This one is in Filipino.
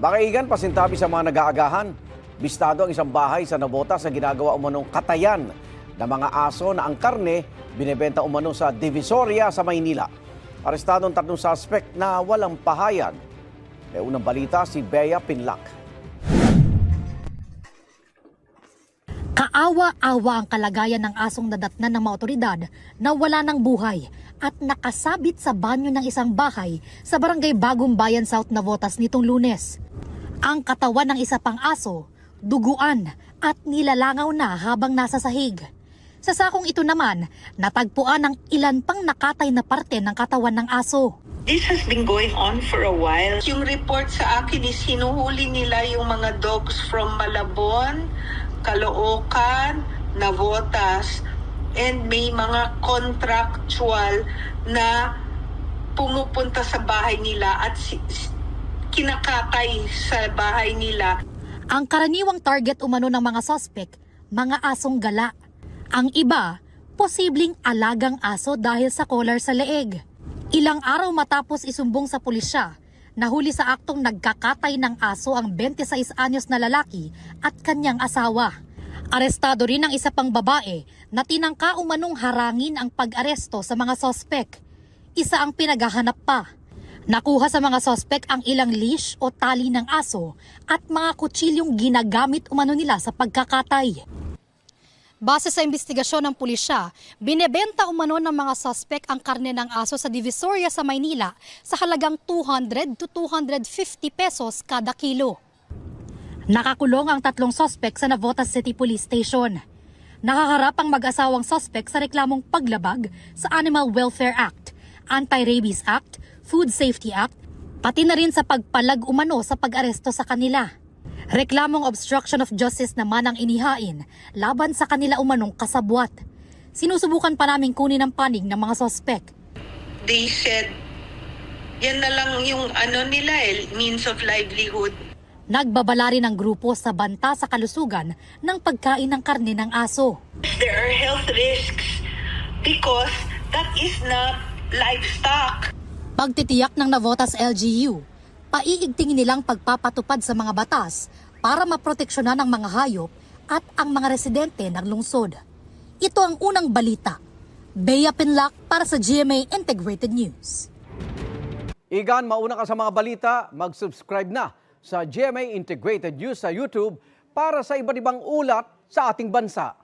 Makaigan, pasintabi sa mga nag-aagahan. Bistado ang isang bahay sa Navotas sa ginagawa umanong katayan ng mga aso na ang karne binebenta umano sa Divisoria sa Maynila. Arestado ang 3 suspect na walang pahayag. May unang balita si Bea Pinlac. Kaawa-awa ang kalagayan ng asong nadatnan ng mga otoridad na wala ng buhay at nakasabit sa banyo ng isang bahay sa barangay Bagong Bayan, South Navotas nitong Lunes. Ang katawan ng isa pang aso, duguan at nilalangaw na habang nasa sahig. Sa sakong ito naman, natagpuan ang ilan pang nakatay na parte ng katawan ng aso. This has been going on for a while. Yung report sa akin is sinuhuli nila yung mga dogs from Malabon, Caloocan, Navotas, and may mga contractual na pumupunta sa bahay nila at kinakatay sa bahay nila. Ang karaniwang target umano ng mga suspect, mga asong gala. Ang iba, posibleng alagang aso dahil sa collar sa leeg. Ilang araw matapos isumbong sa pulisya, nahuli sa aktong nagkakatay ng aso ang 26 anyos na lalaki at kanyang asawa. Arestado rin ang isa pang babae na tinangka umanong harangin ang pag-aresto sa mga sospek. Isa ang pinaghahanap pa. Nakuha sa mga sospek ang ilang leash o tali ng aso at mga kutsilyong ginagamit umano nila sa pagkakatay. Base sa investigasyon ng pulisya, binebenta umano ng mga sospek ang karne ng aso sa Divisoria sa Maynila sa halagang 200 to 250 pesos kada kilo. Nakakulong ang 3 sospek sa Navotas City Police Station. Nakaharap ang mag-asawang sospek sa reklamong paglabag sa Animal Welfare Act, Anti-Rabies Act, Food Safety Act, pati na rin sa pagpalag umano sa pag-aresto sa kanila. Reklamong obstruction of justice naman ang inihain laban sa kanila umanong kasabwat. Sinusubukan pa naming kunin ang panig ng mga sospek. They said, yan na lang yung nila means of livelihood. Nagbabala rin ang grupo sa banta sa kalusugan ng pagkain ng karne ng aso. There are health risks because that is not livestock. Pagtitiyak ng Navotas LGU, paiigtingin nilang pagpapatupad sa mga batas para maproteksyonan ang mga hayop at ang mga residente ng lungsod. Ito ang unang balita. Bea Pinlac para sa GMA Integrated News. Igan, mauna ka sa mga balita, mag-subscribe na sa GMA Integrated News sa YouTube para sa iba't ibang ulat sa ating bansa.